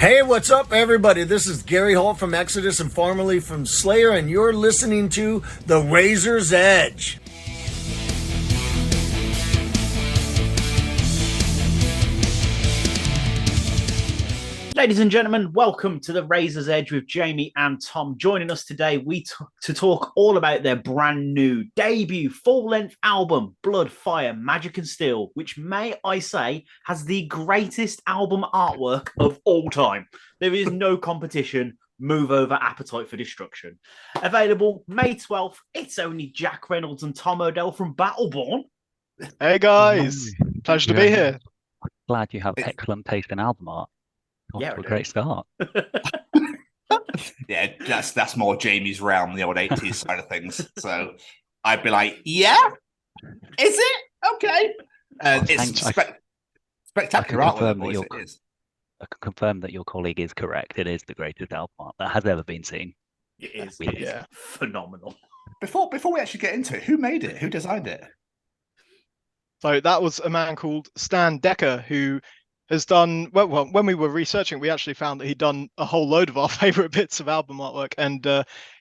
Hey, what's up, everybody? This is Gary Holt from Exodus and formerly from Slayer, and you're listening to The Razor's Edge. Ladies and gentlemen, welcome to the Razor's Edge with Jamie and Tom. Joining us today, to talk all about their brand new debut full-length album, Blood, Fire, Magic and Steel, which may I say has the greatest album artwork of all time. There is no competition. Move over Appetite for Destruction. Available May 12th. It's only Jack Reynolds and Tom Odell from Battleborn. Hey guys, pleasure to be here. Glad you have excellent taste in album art. Off to a great start. Yeah, that's more Jamie's realm, the old 80s side of things. So I'd be like, yeah, is it? Okay. It's spectacular artwork, it is. I can confirm that your colleague is correct. It is the greatest album art that has ever been seen. It is. Yeah. Phenomenal. Before we actually get into it, who made it? Who designed it? So that was a man called Stan Decker, who has done well. When we were researching, we actually found that he'd done a whole load of our favorite bits of album artwork, and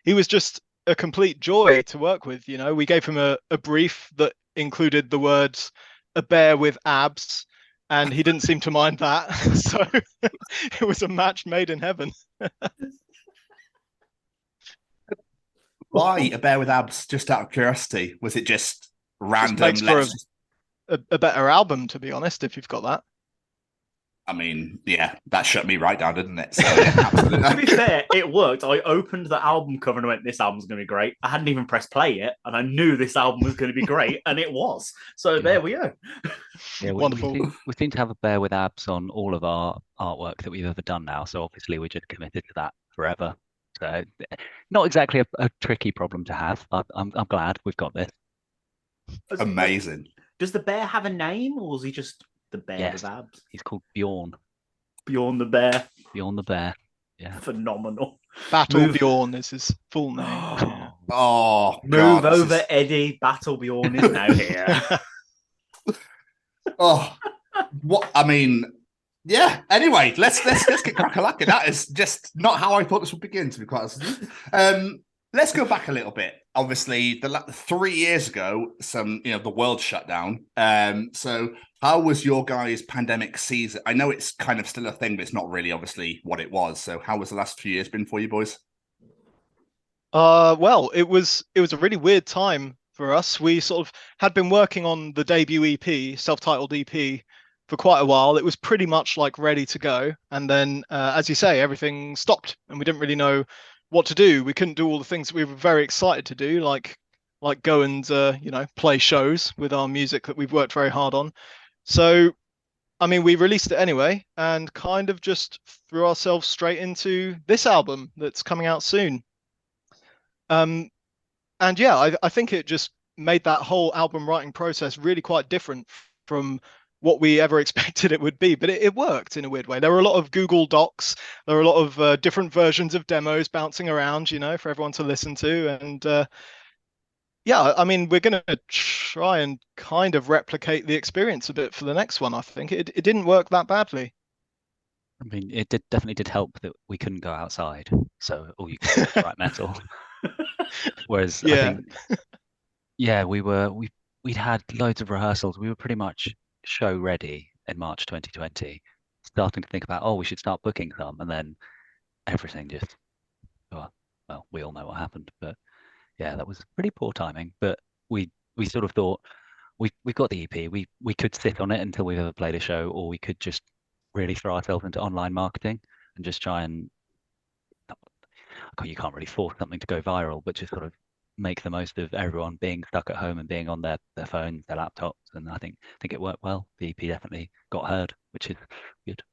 he was just a complete joy to work with. You know, we gave him a brief that included the words "a bear with abs," and he didn't seem to mind that. So it was a match made in heaven. Why a bear with abs? Just out of curiosity, was it just random? Just makes for a better album, to be honest. If you've got that. I mean, yeah, that shut me right down, didn't it? So, yeah, absolutely. To be fair, it worked. I opened the album cover and went, this album's going to be great. I hadn't even pressed play yet, and I knew this album was going to be great, and it was. So there we go. Yeah, wonderful. We seem to have a bear with abs on all of our artwork that we've ever done now. So obviously we're just committed to that forever. So not exactly a tricky problem to have. I'm glad we've got this. Amazing. Does the bear have a name, or is he just the bear with abs? He's called Bjorn. Bjorn the bear. Bjorn the bear. Yeah. Phenomenal. Bjorn is his full name. Oh, move over, Eddie. Bjorn is now here. Oh, what? I mean, yeah. Anyway, let's get crack-a-lacking. That is just not how I thought this would begin, to be quite honest. Let's go back a little bit. Obviously, 3 years ago, the world shut down. So how was your guys' pandemic season? I know it's kind of still a thing, but it's not really obviously what it was. So how was the last few years been for you boys? Well, it was a really weird time for us. We sort of had been working on the debut EP, self-titled EP, for quite a while. It was pretty much like ready to go, and then, as you say, everything stopped, and we didn't really know what to do. We couldn't do all the things that we were very excited to do, like go and play shows with our music that we've worked very hard on. So, I mean, we released it anyway, and kind of just threw ourselves straight into this album that's coming out soon. And yeah, I think it just made that whole album writing process really quite different from what we ever expected it would be, but it worked in a weird way. There were a lot of Google Docs, there were a lot of different versions of demos bouncing around, for everyone to listen to. And yeah, I mean, we're going to try and kind of replicate the experience a bit for the next one. I think it didn't work that badly. I mean, it definitely did help that we couldn't go outside, so all you could do was write metal. Whereas yeah, I think, yeah, we'd had loads of rehearsals. We were pretty much show ready in March 2020, starting to think about, we should start booking some, and then everything just, well, we all know what happened. But yeah, that was pretty poor timing. But we sort of thought we've got the EP, we could sit on it until we've ever played a show, or we could just really throw ourselves into online marketing and just try and, you can't really force something to go viral, but just sort of make the most of everyone being stuck at home and being on their phones, their laptops. And I think it worked well. The EP definitely got heard, which is good.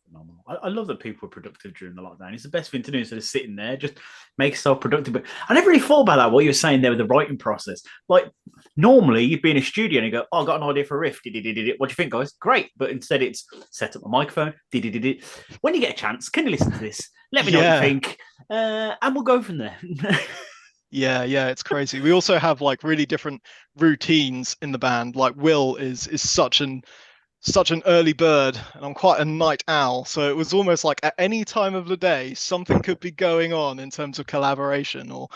Phenomenal. I love that people were productive during the lockdown. It's the best thing to do instead of sitting there. Just make yourself productive. But I never really thought about that, what you were saying there with the writing process. Like, normally you'd be in a studio and you go, I got an idea for a riff. What do you think, guys? Great. But instead it's set up a microphone. When you get a chance, can you listen to this? Let me know what you think. And we'll go from there. Yeah, it's crazy. We also have like really different routines in the band. Like Will is such such an early bird, and I'm quite a night owl. So it was almost like at any time of the day, something could be going on in terms of collaboration or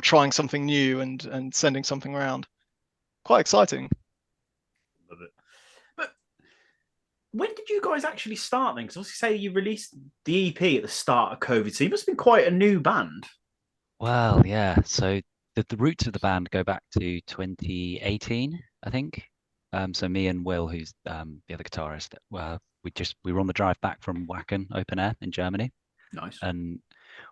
trying something new and sending something around. Quite exciting. Love it. But when did you guys actually start then? Because obviously, say you released the EP at the start of COVID, so you must have been quite a new band. Well, yeah. So the roots of the band go back to 2018, I think. So me and Will, who's the other guitarist, we were on the drive back from Wacken Open Air in Germany, Nice. and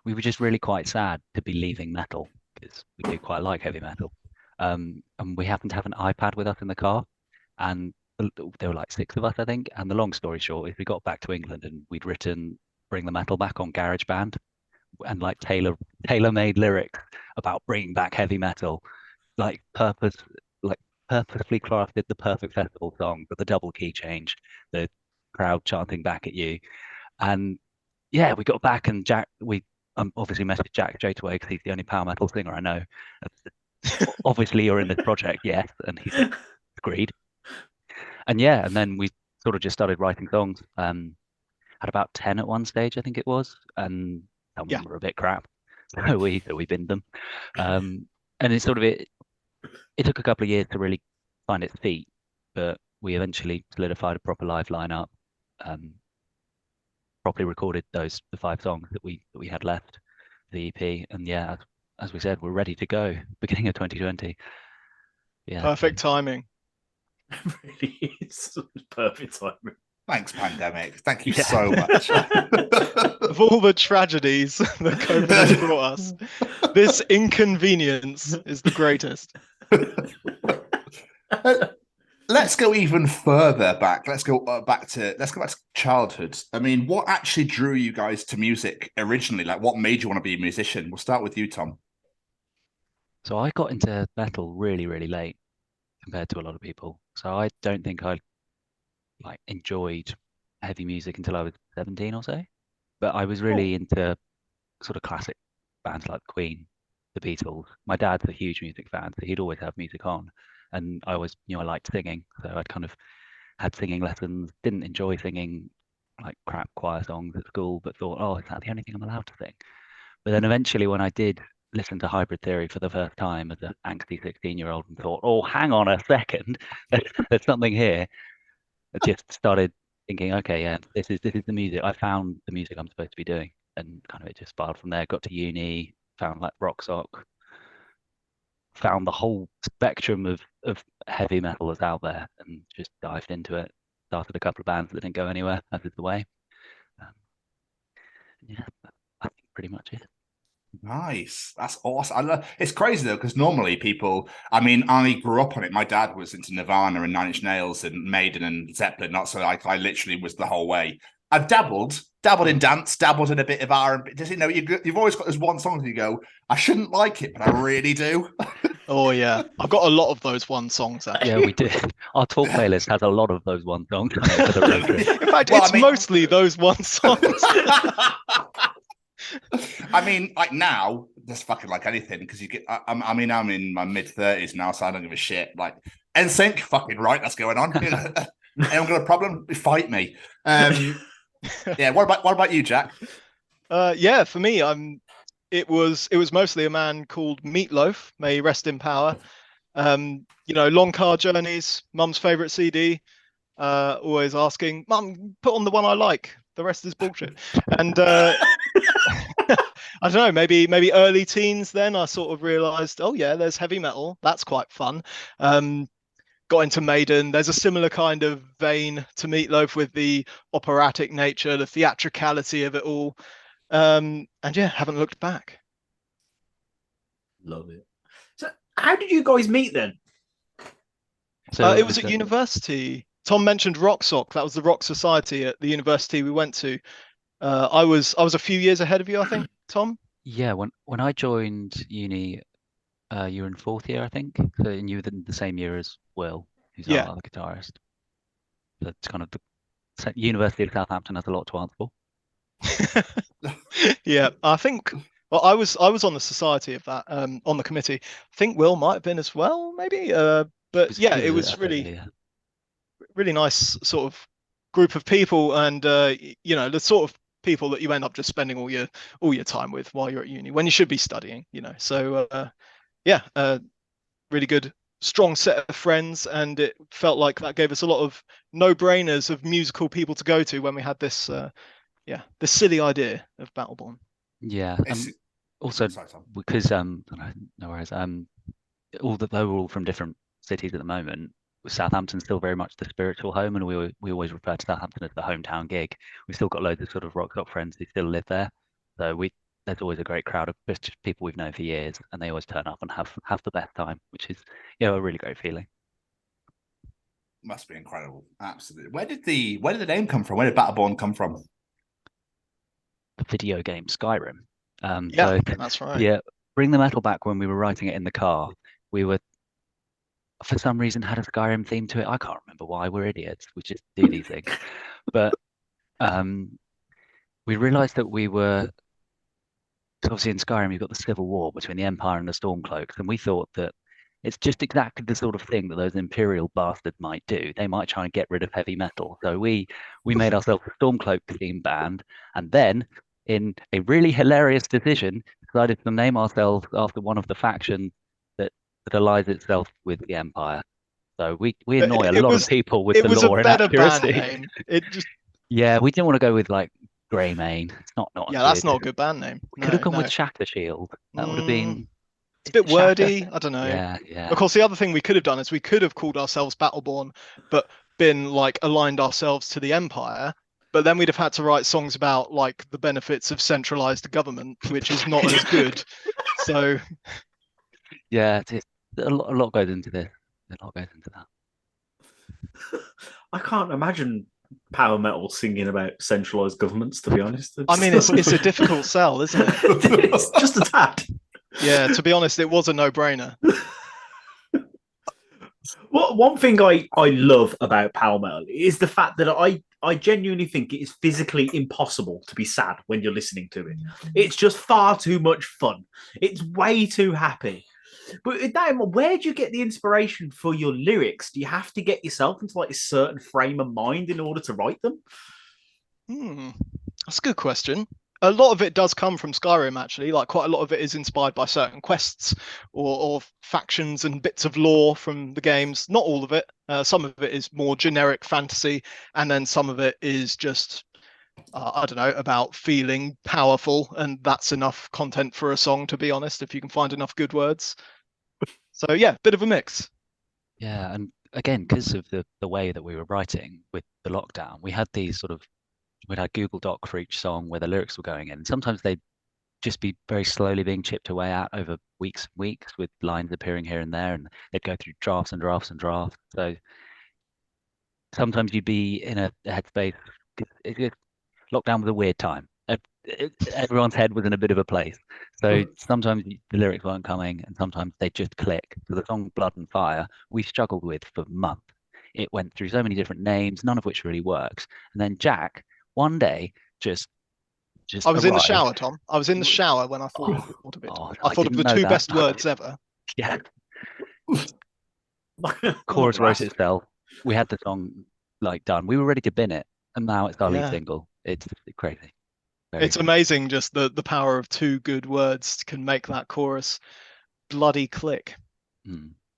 we were just really quite sad to be leaving metal because we do quite like heavy metal. And we happened to have an iPad with us in the car, and there were like 6 of us, I think. And the long story short is we got back to England and we'd written Bring the Metal Back on GarageBand and like tailor-made lyrics about bringing back heavy metal, like purposefully crafted the perfect festival song, but the double key change, the crowd chanting back at you, and yeah, we got back and we obviously messaged Jack straight away because he's the only power metal singer I know. Obviously, you're in this project, yes, and he agreed. And yeah, and then we sort of just started writing songs. Had about 10 at one stage, I think it was, and some of them were a bit crap, so we binned them. And it's sort of it took a couple of years to really find its feet, but we eventually solidified a proper live lineup, properly recorded the 5 songs that we had left, the EP, and yeah, as we said, we're ready to go beginning of 2020. Yeah, Perfect timing. It really is perfect timing. Thanks, pandemic. Thank you so much. Of all the tragedies that COVID has brought us, this inconvenience is the greatest. Let's go even further back. Let's go back to childhood. I mean, what actually drew you guys to music originally? Like, what made you want to be a musician? We'll start with you, Tom. So I got into metal really, really late compared to a lot of people. So I don't think I like enjoyed heavy music until I was 17 or so. But I was really into sort of classic bands like Queen, the Beatles. My dad's a huge music fan, so he'd always have music on. And I always I liked singing. So I'd kind of had singing lessons, didn't enjoy singing like crap choir songs at school, but thought, oh, is that the only thing I'm allowed to sing? But then eventually when I did listen to Hybrid Theory for the first time as an angsty 16-year-old and thought, oh, hang on a second, there's something here. I just started thinking, okay, yeah, this is the music. I found the music I'm supposed to be doing, and kind of it just spiraled from there. Got to uni, found like rock sock, found the whole spectrum of heavy metal that's out there, and just dived into it. Started a couple of bands that didn't go anywhere, as is the way. Yeah, I think pretty much it. Nice. That's awesome. It's crazy though, because normally people, I mean, I grew up on it. My dad was into Nirvana and Nine Inch Nails and Maiden and Zeppelin. Not so I literally was the whole way. I've dabbled in dance, dabbled in a bit of R&B. Does it know you've always got this one song that you go, I shouldn't like it, but I really do. Oh yeah, I've got a lot of those one songs. Actually. Yeah, we did. Our talk playlist has a lot of those one songs. In fact, it's mostly those one songs. I mean, like now, just fucking like anything because you get. I mean, I'm in my mid-30s now, so I don't give a shit. Like NSYNC, fucking right, that's going on. Anyone got a problem? Fight me. Yeah. What about you, Jack? Yeah, for me, it was mostly a man called Meatloaf. May he rest in power. Long car journeys. Mum's favorite CD. Always asking, Mum, put on the one I like. The rest is bullshit. And I don't know, maybe early teens then I sort of realized, oh yeah, there's heavy metal. That's quite fun. Got into Maiden. There's a similar kind of vein to Meatloaf with the operatic nature, the theatricality of it all. And yeah, haven't looked back. Love it. So how did you guys meet then? So it was at university. Tom mentioned Rock Sock. That was the rock society at the university we went to. I was a few years ahead of you, I think, Tom. Yeah, when I joined uni, you were in 4th year, I think. So and you were in the same year as Will, who's our other guitarist. So it's kind of the University of Southampton has a lot to answer for. Yeah, I think. Well, I was on the society of that, on the committee. I think Will might have been as well, maybe. But yeah, it was really really nice sort of group of people, and you know, the sort of people that you end up just spending all your time with while you're at uni when you should be studying, you know. So yeah, really good, strong set of friends, and it felt like that gave us a lot of no-brainers of musical people to go to when we had this this silly idea of Battleborn. Yeah. It's- Also, Sorry, Tom. because no worries. They were all from different cities at the moment. Southampton's still very much the spiritual home, and we always refer to Southampton as the hometown gig. We've still got loads of sort of rock top friends who still live there, so there's always a great crowd of just people we've known for years, and they always turn up and have the best time, which is a really great feeling. Must be incredible. Absolutely. Where did the name come from? Where did Battleborn come from? The video game Skyrim. Yeah, that's right. Yeah, Bring the Metal back when we were writing it in the car. We were, for some reason, had a Skyrim theme to it. I can't remember why. We're idiots. We just do these things. But we realized that we were, obviously in Skyrim, you've got the civil war between the Empire and the Stormcloaks, and we thought that it's just exactly the sort of thing that those Imperial bastards might do. They might try and get rid of heavy metal. So we made ourselves a Stormcloak themed band, and then, in a really hilarious decision, decided to name ourselves after one of the factions that allies itself with the Empire. So we annoy a lot of people with the lore and accuracy. It was a better band name. It just Yeah, we didn't want to go with like Greymane. It's not yeah, that's not a good band name. We could have gone with Shatter Shield. That would have been. It's a bit wordy. I don't know. Yeah. Of course, the other thing we could have done is we could have called ourselves Battleborn, but been like aligned ourselves to the Empire. But then we'd have had to write songs about like the benefits of centralized government, which is not as good. So yeah, a lot goes into this. A lot goes into that. I can't imagine power metal singing about centralized governments, to be honest. I mean, it's a difficult sell, isn't it? It's just a tad. Yeah, to be honest, it was a no-brainer. Well, one thing I love about power metal is the fact that I genuinely think it is physically impossible to be sad when you're listening to it. It's just far too much fun. It's way too happy. But where do you get the inspiration for your lyrics? Do you have to get yourself into like a certain frame of mind in order to write them? That's a good question. A lot of it does come from Skyrim, actually. Like quite a lot of it is inspired by certain quests or factions and bits of lore from the games. Not all of it. Some of it is more generic fantasy, and then some of it is just I don't know, about feeling powerful, and that's enough content for a song, to be honest, if you can find enough good words. So yeah, bit of a mix. Yeah, and again, because of the way that we were writing with the lockdown, we'd had Google Doc for each song where the lyrics were going in. Sometimes they'd just be very slowly being chipped away at over weeks and weeks with lines appearing here and there, and they'd go through drafts and drafts and drafts. So sometimes you'd be in a headspace. Lockdown was a weird time. Everyone's head was in a bit of a place. So sometimes the lyrics weren't coming, and sometimes they just click. So the song Blood and Fire, we struggled with for months. It went through so many different names, none of which really works. And then Jack, one day, just I was arrived. in the shower, Tom. I was in the shower when I thought of it. I thought of the two best words ever. Yeah. Chorus wrote itself. We had the song like done. We were ready to bin it, and now it's our lead single. It's crazy. It's amazing just the power of two good words can make that chorus bloody click.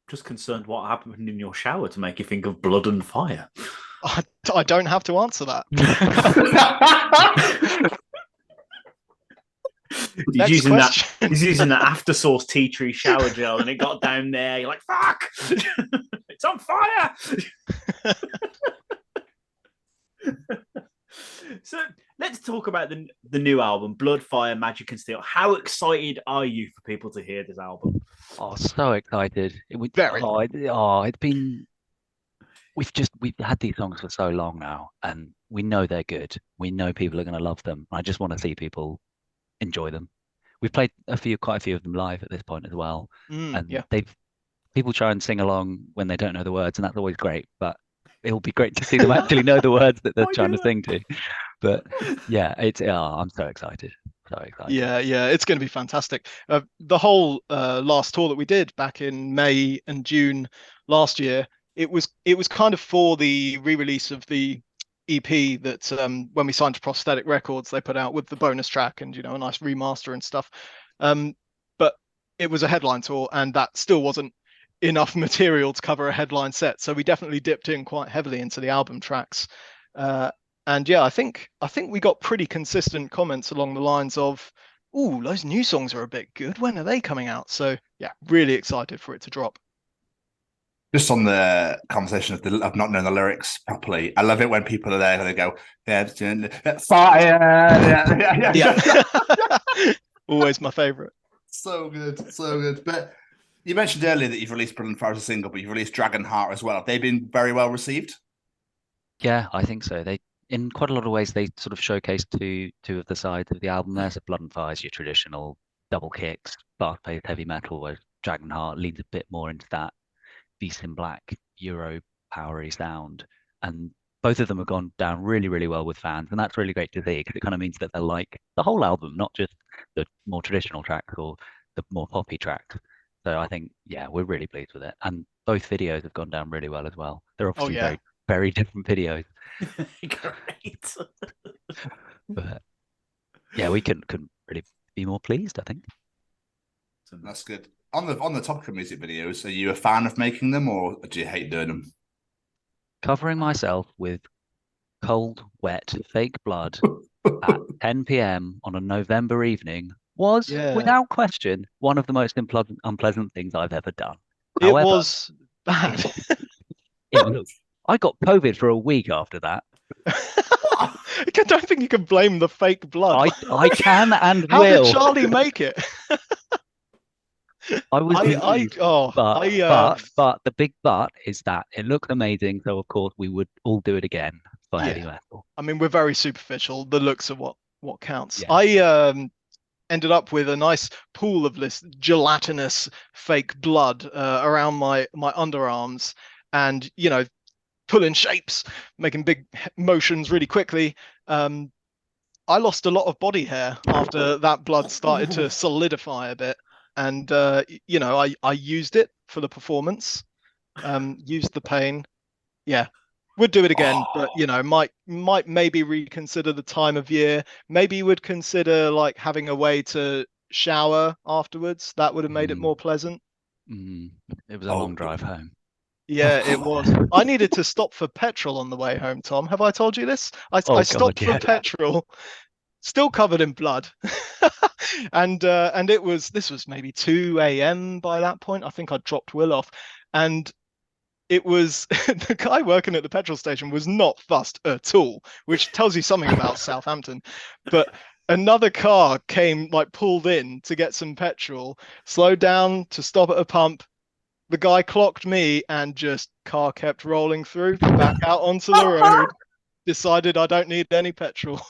Just concerned what happened in your shower to make you think of blood and fire. I don't have to answer that. He's using that after sauce tea tree shower gel, and it got down there. You're like, fuck! It's on fire! So let's talk about the new album, Blood, Fire, Magic and Steel. How excited are you for people to hear this album? Oh, so excited! It's been. We've had these songs for so long now, and we know they're good. We know people are going to love them. I just want to see people enjoy them. We've played quite a few of them live at this point as well, and people try and sing along when they don't know the words, and that's always great. But it'll be great to see them actually know the words that they're trying to sing to. But yeah, I'm so excited. So excited. Yeah, it's going to be fantastic. The whole last tour that we did back in May and June last year, it was kind of for the re-release of the EP that when we signed to Prosthetic Records, they put out with the bonus track and a nice remaster and stuff. But it was a headline tour, and that still wasn't enough material to cover a headline set. So we definitely dipped in quite heavily into the album tracks. And yeah, I think we got pretty consistent comments along the lines of, "Ooh, those new songs are a bit good. When are they coming out?" So yeah, really excited for it to drop. Just on the conversation of not knowing the lyrics properly, I love it when people are there and they go, "Yeah, fire!" Yeah, always my favorite. So good, so good. But you mentioned earlier that you've released Blood and Fire as a single, but you've released Dragon Heart as well. Have they been very well received? Yeah, I think so. They, in quite a lot of ways, they sort of showcase two of the sides of the album there. So Blood and Fire is your traditional double kicks, fast-paced heavy metal, where Dragonheart leans a bit more into that Beast in Black Euro powery sound. And both of them have gone down really, really well with fans, and that's really great to see because it kind of means that they like the whole album, not just the more traditional tracks or the more poppy tracks. So I think, yeah, we're really pleased with it. And both videos have gone down really well as well. They're obviously yeah. very different videos. Great. But yeah, we couldn't really be more pleased, I think. That's good. On the topic of music videos, are you a fan of making them, or do you hate doing them? Covering myself with cold, wet, fake blood at 10 p.m. on a November evening was, Yeah. without question, one of the most unpleasant things I've ever done. It However, was bad. I got COVID for a week after that. I don't think you can blame the fake blood. I can and How will. did Charlie make it? I was but the big but is that it looked amazing, so of course we would all do it again for heavy metal. I mean, we're very superficial. The looks are what counts. Yeah. I ended up with a nice pool of this gelatinous fake blood around my underarms, and pulling shapes, making big motions really quickly. I lost a lot of body hair after that blood started to solidify a bit. And, I used it for the performance, used the pain. Yeah, would do it again, but, might maybe reconsider the time of year. Maybe would consider like having a way to shower afterwards. That would have made it more pleasant. It was a long drive home. Yeah, it was. I needed to stop for petrol on the way home, Tom. Have I told you this? I stopped for petrol, still covered in blood. And this was maybe 2 a.m. by that point. I think I dropped Will off. And it was the guy working at the petrol station was not fussed at all, which tells you something about Southampton. But another car came, like, pulled in to get some petrol, slowed down to stop at a pump. The guy clocked me, and just car kept rolling through back out onto the road. Decided I don't need any petrol.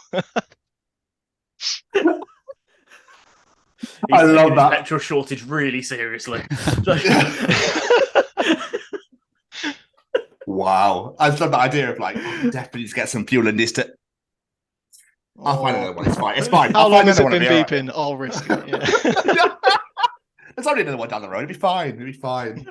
I love that. Petrol shortage really seriously. Wow. I just love that idea of like, definitely just get some fuel in this. I'll find another one. It's fine. It's fine. How long has it been beeping? Right. I'll risk it. Yeah. There's only another one down the road. It'll be fine. It'll be fine.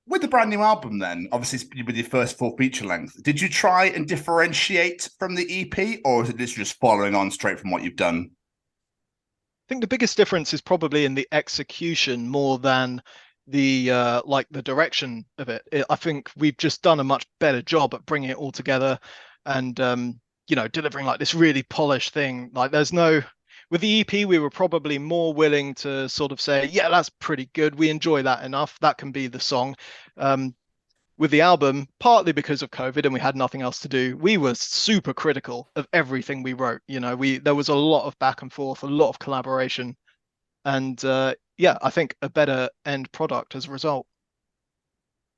With the brand new album, then, obviously with your first full feature length, did you try and differentiate from the EP, or is it just following on straight from what you've done? I think the biggest difference is probably in the execution more than the the direction of it. I think we've just done a much better job at bringing it all together and delivering like this really polished thing. Like with the EP, we were probably more willing to sort of say, yeah, that's pretty good. We enjoy that enough. That can be the song. With the album, partly because of COVID and we had nothing else to do, we were super critical of everything we wrote. There was a lot of back and forth, a lot of collaboration, and I think a better end product as a result.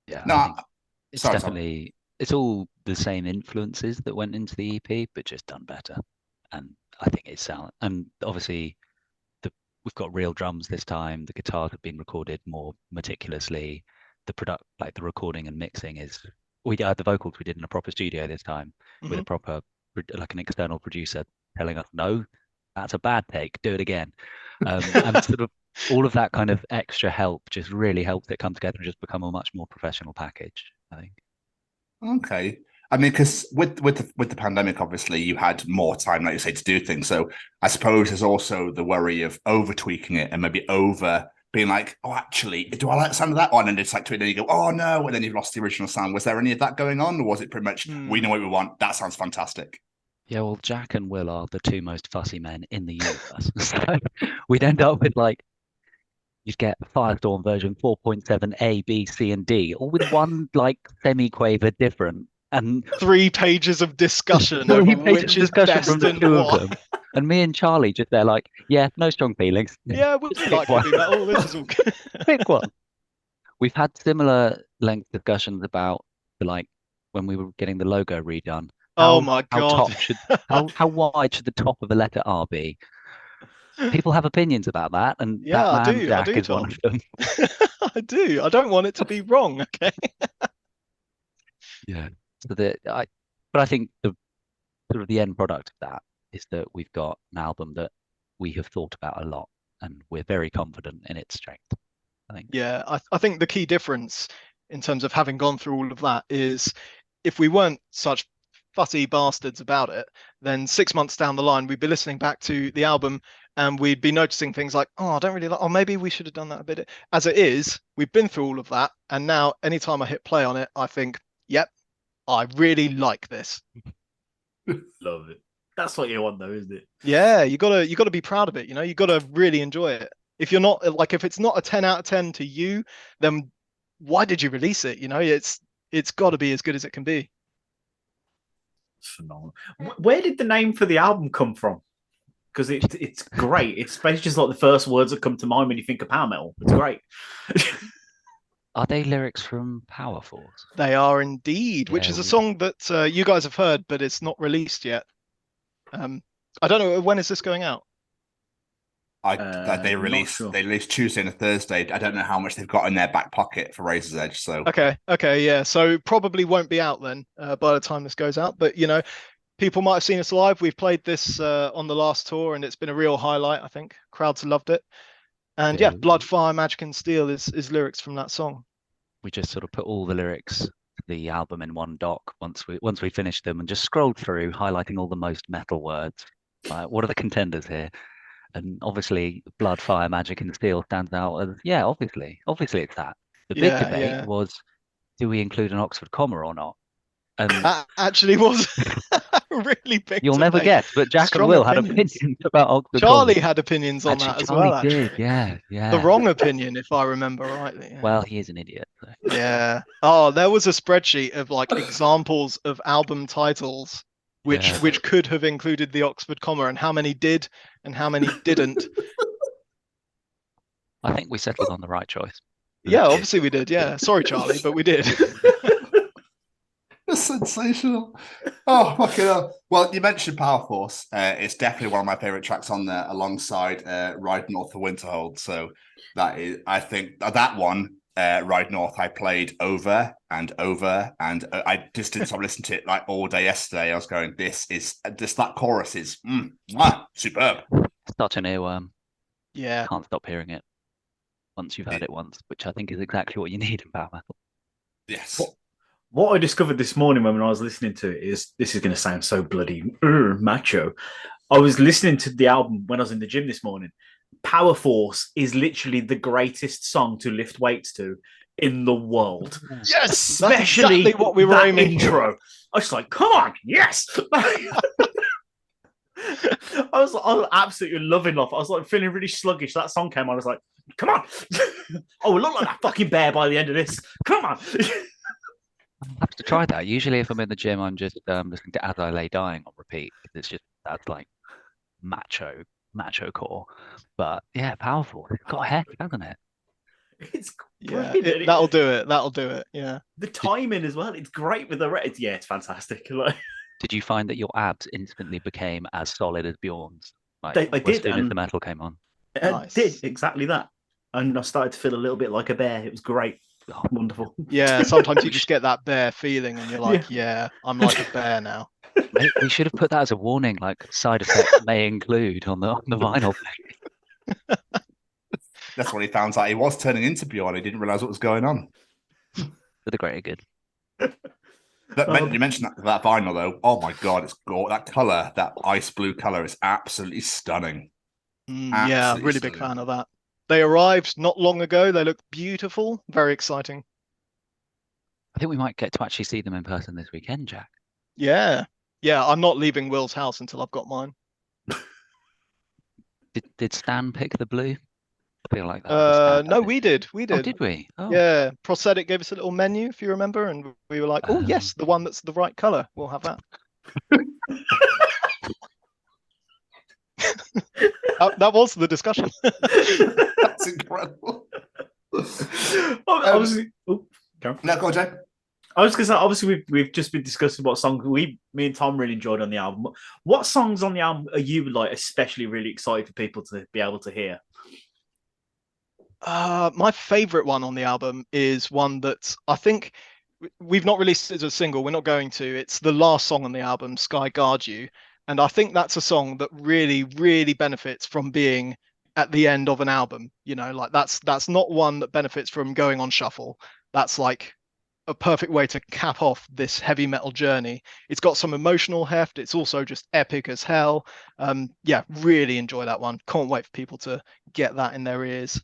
Yeah, no, it's definitely it's all the same influences that went into the EP, but just done better. And I think it's sound, and obviously we've got real drums this time. The guitars have been recorded more meticulously. The recording and mixing the vocals we did in a proper studio this time with a proper, like an external producer telling us, no, that's a bad take, do it again. And sort of all of that kind of extra help just really helped it come together and just become a much more professional package, I think. Okay. I mean, because with the pandemic, obviously, you had more time, like you say, to do things. So I suppose there's also the worry of over tweaking it and maybe over being like, oh, actually, do I like the sound of that one? And it's like, then you go, oh no, and then you've lost the original sound. Was there any of that going on, or was it pretty much we know what we want? That sounds fantastic. Yeah, well, Jack and Will are the two most fussy men in the universe. So we'd end up with like you'd get Firestorm version 4.7 A, B, C, and D, all with one like semi-quaver different. And 3 pages of discussion over 3 pages which of is discussion best from the and two of why. them. And me and Charlie just there like, yeah, no strong feelings. Yeah, we Just pick like one. heavy metal. This is all good. Pick one. We've had similar length discussions about the like when we were getting the logo redone. Oh my How God. top should how wide should the top of a letter R be? People have opinions about that, and Yeah, that I man do. Jack is Tom. one of them. I do. I don't want it to be wrong. Okay. Yeah. But I think the sort of the end product of that is that we've got an album that we have thought about a lot, and we're very confident in its strength, I think. Yeah, I think the key difference in terms of having gone through all of that is if we weren't such fussy bastards about it, then 6 months down the line, we'd be listening back to the album and we'd be noticing things like, oh, I don't really like, oh, maybe we should have done that a bit. As it is, we've been through all of that. And now anytime I hit play on it, I think, yep, I really like this. Love it. That's what you want, though, isn't it? Yeah, you gotta be proud of it. You gotta really enjoy it. If you're not like, if it's not a 10 out of 10 to you, then why did you release it? It's got to be as good as it can be. It's phenomenal. Where did the name for the album come from? Because it's great. It's basically just like the first words that come to mind when you think of power metal. It's great. Are they lyrics from Power Force? They are indeed, which Yeah, is a song that you guys have heard, but it's not released yet. I don't know, when is this going out? They release sure. they release Tuesday and a Thursday. I don't know how much they've got in their back pocket for Razor's Edge. So Okay, yeah. So probably won't be out then by the time this goes out. But people might have seen us live. We've played this on the last tour, and it's been a real highlight. I think crowds loved it. And yeah, Blood, Fire, Magic, and Steel is lyrics from that song. We just sort of put all the lyrics to the album in one doc once we finished them and just scrolled through, highlighting all the most metal words. Like, what are the contenders here? And obviously, Blood, Fire, Magic, and Steel stands out as, yeah, obviously it's that. The big debate was, do we include an Oxford comma or not? And that actually was really big. You'll never guess, but Jack and Will had opinions about Oxford Charlie commas. had opinions on that as Charlie well. did, yeah. The wrong opinion, if I remember rightly. Yeah. Well, he is an idiot. So. Yeah. Oh, there was a spreadsheet of like examples of album titles which could have included the Oxford comma, and how many did and how many didn't. I think we settled on the right choice. Yeah, obviously we did. Yeah. Sorry, Charlie, but we did. That's sensational. Oh, fucking hell. Well, you mentioned Power Force. It's definitely one of my favorite tracks on there, alongside Ride North the Winterhold. So that is, I think that one, Ride North, I played over and over, and I just didn't stop listening to it like all day yesterday. I was going, that chorus is superb. Such an earworm. Yeah. Can't stop hearing it once you've heard it once, which I think is exactly what you need in power metal. Yes. What I discovered this morning when I was listening to it is, this is going to sound so bloody macho. I was listening to the album when I was in the gym this morning. Power Force is literally the greatest song to lift weights to in the world. Yes, especially exactly what we were aiming intro. I was like, come on, yes. I was absolutely loving life. I was like feeling really sluggish. That song came on. I was like, come on. Oh, we look like that fucking bear by the end of this. Come on. I'll have to try that. Usually if I'm in the gym, I'm just listening to As I Lay Dying on repeat. That's like macho core. But yeah, powerful. It's got a heck, hasn't it? It's great. That'll do it. Yeah. The timing as well. It's great with the red. Yeah, it's fantastic. Did you find that your abs instantly became as solid as Bjorn's? I did. As soon as the metal came on. I did, exactly that. And I started to feel a little bit like a bear. It was great. Oh, wonderful. Yeah, sometimes you just get that bear feeling and you're like, yeah I'm like a bear now. We should have put that as a warning, like side effects may include on the vinyl. That's when he found out he was turning into Bjorn. He didn't realize what was going on. For the greater good. You mentioned that vinyl though. Oh my god, it's gorgeous. That color, that ice blue color, is absolutely stunning. Yeah, really big fan of that. They arrived not long ago. They look beautiful. Very exciting. I think we might get to actually see them in person this weekend, Jack. Yeah. Yeah, I'm not leaving Will's house until I've got mine. Did Stan pick the blue? I feel like that was Stan. No, we did. We Oh, did. did we? Oh. Yeah, Prosthetic gave us a little menu, if you remember, and we were like, oh, yes, the one that's the right color. We'll have that. That was the discussion. That's incredible. No, go on, Jay. I was going to say, obviously, we've just been discussing what songs me and Tom really enjoyed on the album. What songs on the album are you like especially really excited for people to be able to hear? My favorite one on the album is one that I think we've not released as a single. We're not going to. It's the last song on the album, Sky Guard You. And I think that's a song that really, really benefits from being at the end of an album. You know, like that's not one that benefits from going on shuffle. That's like a perfect way to cap off this heavy metal journey. It's got some emotional heft. It's also just epic as hell. Yeah, really enjoy that one. Can't wait for people to get that in their ears.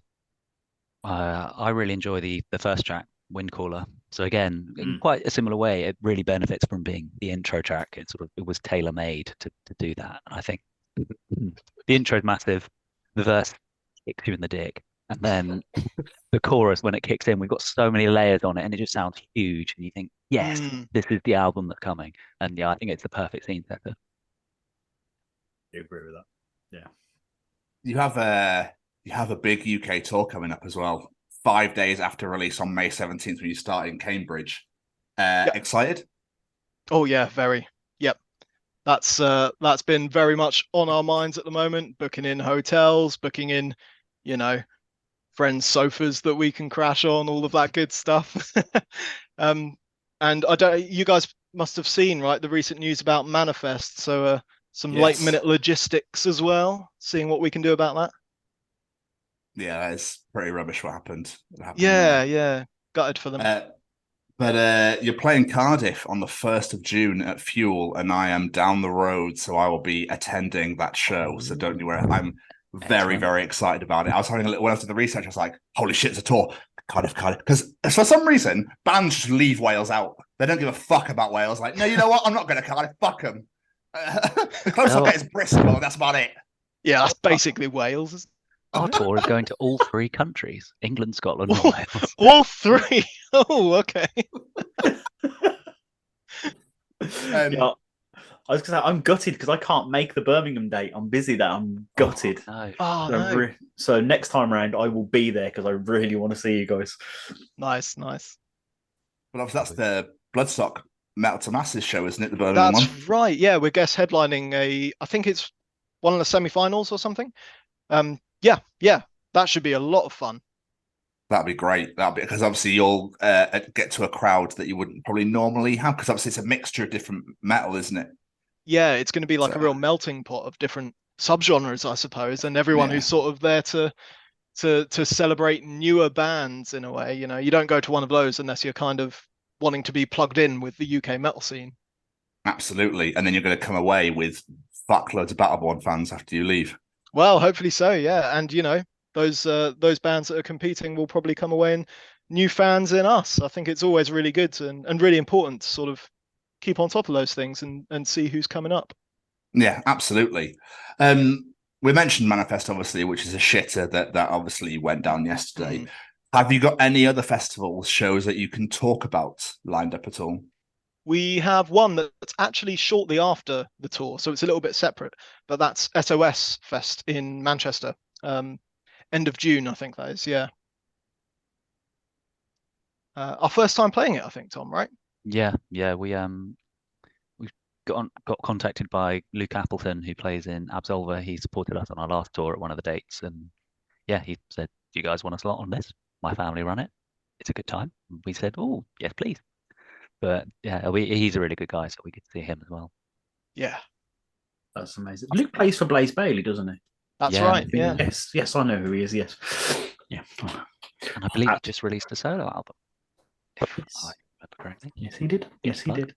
I really enjoy the first track, Wind Caller. So again, in quite a similar way, it really benefits from being the intro track. It was tailor made to do that. And I think the intro is massive. The verse kicks you in the dick, and then the chorus, when it kicks in, we've got so many layers on it, and it just sounds huge. And you think, yes, this is the album that's coming. And yeah, I think it's the perfect scene setter. I agree with that. Yeah. You have a big UK tour coming up as well. 5 days after release on May 17th when you start in Cambridge. Yep. Excited? Oh yeah, very. Yep. That's been very much on our minds at the moment. Booking in hotels, booking in, friends' sofas that we can crash on, all of that good stuff. And you guys must have seen, right, the recent news about Manifest. So some late minute logistics as well, seeing what we can do about that. Yeah, that is pretty rubbish what happened. Yeah. Gutted for them. But you're playing Cardiff on the 1st of June at Fuel, and I am down the road, so I will be attending that show. So don't you worry. I'm very, very excited about it. I was having a little, when I was doing the research, I was like, holy shit, it's a tour. Cardiff. Because for some reason, bands just leave Wales out. They don't give a fuck about Wales. Like, no, you know what? I'm not going to Cardiff. Fuck them. The closest I get is Bristol. That's about it. Yeah, that's basically Wales. Our tour is going to all 3 countries: England, Scotland, and Wales. All 3. Oh, okay. Yeah, I was gonna say I'm gutted because I can't make the Birmingham date. I'm busy there. I'm gutted. No. So next time around, I will be there because I really want to see you guys. Nice. Well, obviously that's the Bloodstock Metal to Masses show, isn't it? The Birmingham one. That's right. Yeah, we're guest headlining I think it's one of the semi-finals or something. Yeah, that should be a lot of fun. That'd be great. Because obviously you'll get to a crowd that you wouldn't probably normally have, because obviously it's a mixture of different metal, isn't it? Yeah, it's going to be like a real melting pot of different subgenres, I suppose, and everyone who's sort of there to celebrate newer bands in a way. You don't go to one of those unless you're kind of wanting to be plugged in with the UK metal scene. Absolutely, and then you're going to come away with fuckloads of Battleborn fans after you leave. Well, hopefully so, yeah. And those bands that are competing will probably come away and new fans in us. I think it's always really good and really important to sort of keep on top of those things and see who's coming up. Yeah, absolutely. We mentioned Manifest, obviously, which is a shitter that obviously went down yesterday. Have you got any other festivals, shows that you can talk about lined up at all? We have one that's actually shortly after the tour, so it's a little bit separate, but that's SOS Fest in Manchester. End of June, I think that is, yeah. Our first time playing it, I think, Tom, right? Yeah. We got contacted by Luke Appleton, who plays in Absolver. He supported us on our last tour at one of the dates, and yeah, he said, "Do you guys want a slot on this? My family run it. It's a good time." And we said, "Oh, yes, please." But yeah, he's a really good guy, so we could see him as well. Yeah, that's amazing. Luke plays for Blaze Bailey, doesn't he? That's right. Yeah. Yes, I know who he is. Yes. Yeah. And I believe he just released a solo album. If I remember correctly. Yes, he did. Yes, he Plug. did.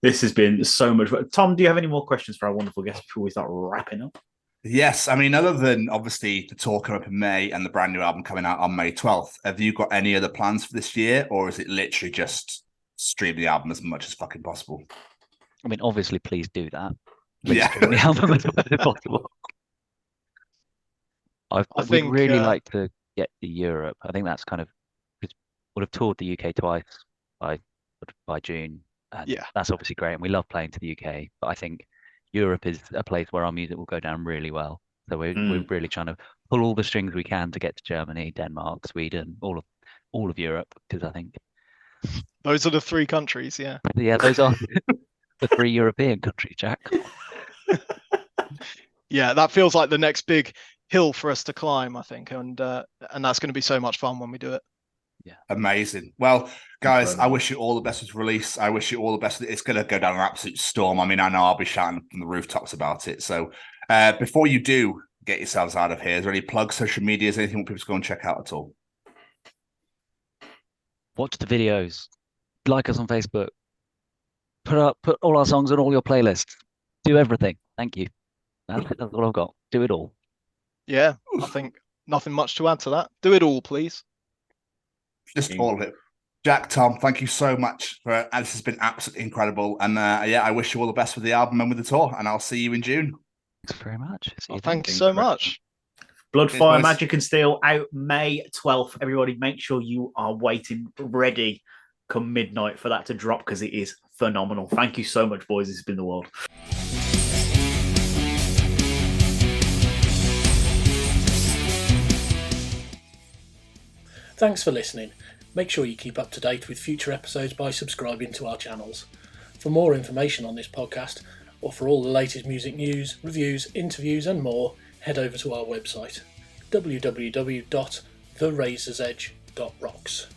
This has been so much fun. Tom, do you have any more questions for our wonderful guest before we start wrapping up? Yes, I mean, other than obviously the tour coming up in May and the brand new album coming out on May 12th, have you got any other plans for this year, or is it literally just stream the album as much as fucking possible? I mean, obviously, please do that. Please Yeah. stream the album as much as possible. I We'd think, really like to get to Europe. I think that's kind of because we'll have toured the UK twice by June, and Yeah. that's obviously great. And we love playing to the UK, but I think Europe is a place where our music will go down really well. So we're really trying to pull all the strings we can to get to Germany, Denmark, Sweden, all of Europe, because I think those are the 3 countries. Yeah. those are the 3 European countries, Jack. Yeah, that feels like the next big hill for us to climb, I think, and that's going to be so much fun when we do it. Yeah, amazing. Well, guys, Incredible. I wish you all the best with release. I wish you all the best. It's going to go down an absolute storm. I mean, I know I'll be shouting from the rooftops about it. So before you do get yourselves out of here, is there any plugs, social medias, anything you want people to go and check out at all? watch the videos, like us on Facebook, put all our songs on all your playlists, do everything. Thank you. That's all I've got. Do it all. Yeah, I think nothing much to add to that. Do it all, please. Just all of it. Jack, Tom, thank you so much for this has been absolutely incredible. And yeah, I wish you all the best with the album and with the tour. And I'll see you in June. Thanks very much. See you then. Thank you so much. Blood, Cheers, Fire, boys. Magic and Steel out May 12th. Everybody make sure you are waiting ready come midnight for that to drop because it is phenomenal. Thank you so much, boys. This has been The World. Thanks for listening. Make sure you keep up to date with future episodes by subscribing to our channels. For more information on this podcast, or for all the latest music news, reviews, interviews and more, head over to our website www.therazorsedge.rocks.